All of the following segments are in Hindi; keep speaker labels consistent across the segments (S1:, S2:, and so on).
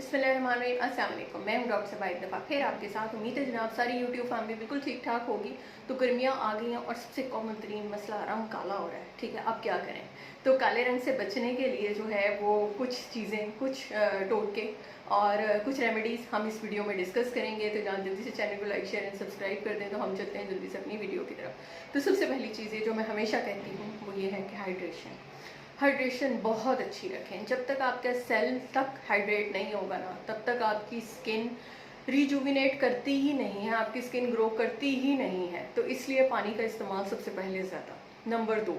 S1: बिस्मिल्लाहिर्रहमानिर्रहीम, अस्सलाम वालेकुम। मैं हूं डॉक्टर सबा एक दफ़ा फिर आपके साथ। उम्मीद है जनाब सारी यूट्यूब फैमिली बिल्कुल ठीक ठाक होगी। तो गर्मियां आ गई हैं और सबसे कॉमन तरीन मसला रंग काला हो रहा है। ठीक है, अब क्या करें? तो काले रंग से बचने के लिए जो है वो कुछ चीज़ें, कुछ टोटके और कुछ रेमेडीज़ हम इस वीडियो में डिस्कस करेंगे। तो जहाँ जल्दी से चैनल को लाइक शेयर एंड सब्सक्राइब कर दें। तो हम चलते हैं जल्दी से अपनी वीडियो की तरफ। तो सबसे पहली चीज़ जो मैं हमेशा कहती हूँ वो ये है कि हाइड्रेशन बहुत अच्छी रखें। जब तक आपका सेल तक हाइड्रेट नहीं होगा ना, तब तक आपकी स्किन रिजुविनेट करती ही नहीं है, आपकी स्किन ग्रो करती ही नहीं है। तो इसलिए पानी का इस्तेमाल सबसे पहले ज़्यादा। नंबर 2,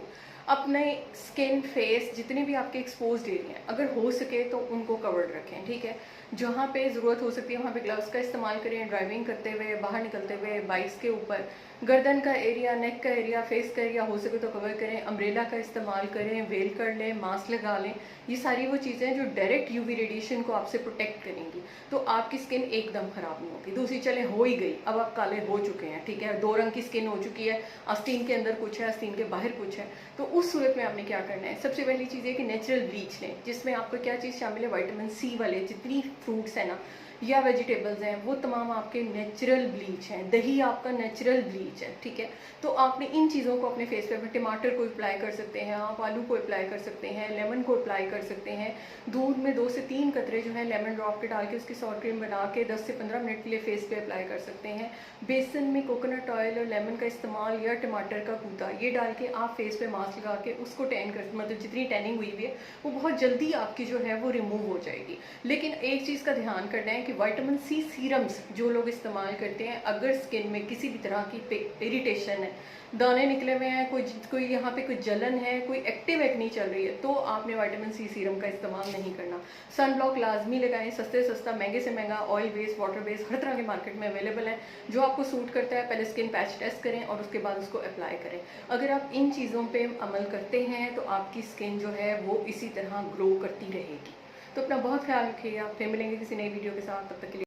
S1: अपने स्किन फेस जितने भी आपके एक्सपोज्ड एरिया हैं, अगर हो सके तो उनको कवर्ड रखें। ठीक है, जहाँ पे ज़रूरत हो सकती है वहाँ पे ग्लव्स का इस्तेमाल करें। ड्राइविंग करते हुए, बाहर निकलते हुए, बाइक्स के ऊपर गर्दन का एरिया, नेक का एरिया, फेस का एरिया हो सके तो कवर करें। अम्ब्रेला का इस्तेमाल करें, वेल कर लें, मास्क लगा लें। ये सारी वो चीज़ें जो डायरेक्ट यूवी रेडिएशन को आपसे प्रोटेक्ट करेंगी। तो आपकी स्किन एकदम ख़राब नहीं होगी। दूसरी चले हो ही गई, अब आप काले हो चुके हैं, ठीक है, 2 रंग की स्किन हो चुकी है, आस्तीन के अंदर कुछ है, आस्तीन के बाहर कुछ है। तो उस सूरत में आपने क्या करना है? सबसे पहली चीज़ है कि नेचुरल ब्लीच लें, जिसमें आपको क्या चीज़ शामिल है? विटामिन सी वाले जितनी फ्रूट्स हैं ना या वेजिटेबल्स हैं वो तमाम आपके नेचुरल ब्लीच हैं। दही आपका नेचुरल ब्लीच है। ठीक है, तो आपने इन चीज़ों को अपने फेस पे, टमाटर को अप्लाई कर सकते हैं आप, आलू को अप्लाई कर सकते हैं, लेमन को अप्लाई कर सकते हैं। दूध में 2 से 3 कतरे जो है लेमन ड्रॉप के डाल के उसकी सॉल्ट क्रीम बना के 10 से 15 मिनट के लिए फेस पे अप्लाई कर सकते हैं। बेसन में कोकोनट ऑयल और लेमन का इस्तेमाल या टमाटर का गूदा ये डाल के आप फेस पे मास्क लगा के उसको टैन कर, मतलब जितनी टैनिंग हुई हुई है वो बहुत जल्दी आपकी जो है वो रिमूव हो जाएगी। लेकिन एक चीज़ का ध्यान करना है कि विटामिन सी सीरम्स जो लोग इस्तेमाल करते हैं, अगर स्किन में किसी भी तरह की इरिटेशन है, दाने निकले हुए हैं, कोई यहाँ पे कोई जलन है, कोई एक्टिव एक्नी चल रही है, तो आपने विटामिन सी सीरम का इस्तेमाल नहीं करना। सन ब्लॉक लाजमी लगाएं, सस्ते से सस्ता, महंगे से महंगा, ऑयल बेस्ड, वाटर बेस्ड, हर तरह के मार्केट में अवेलेबल है। जो आपको सूट करता है पहले स्किन पैच टेस्ट करें और उसके बाद उसको अप्लाई करें। अगर आप इन चीज़ों पर अमल करते हैं तो आपकी स्किन जो है वो इसी तरह ग्रो करती रहेगी। तो अपना बहुत ख्याल रखिएगा। फिर मिलेंगे किसी नई वीडियो के साथ, तब तक के लिए।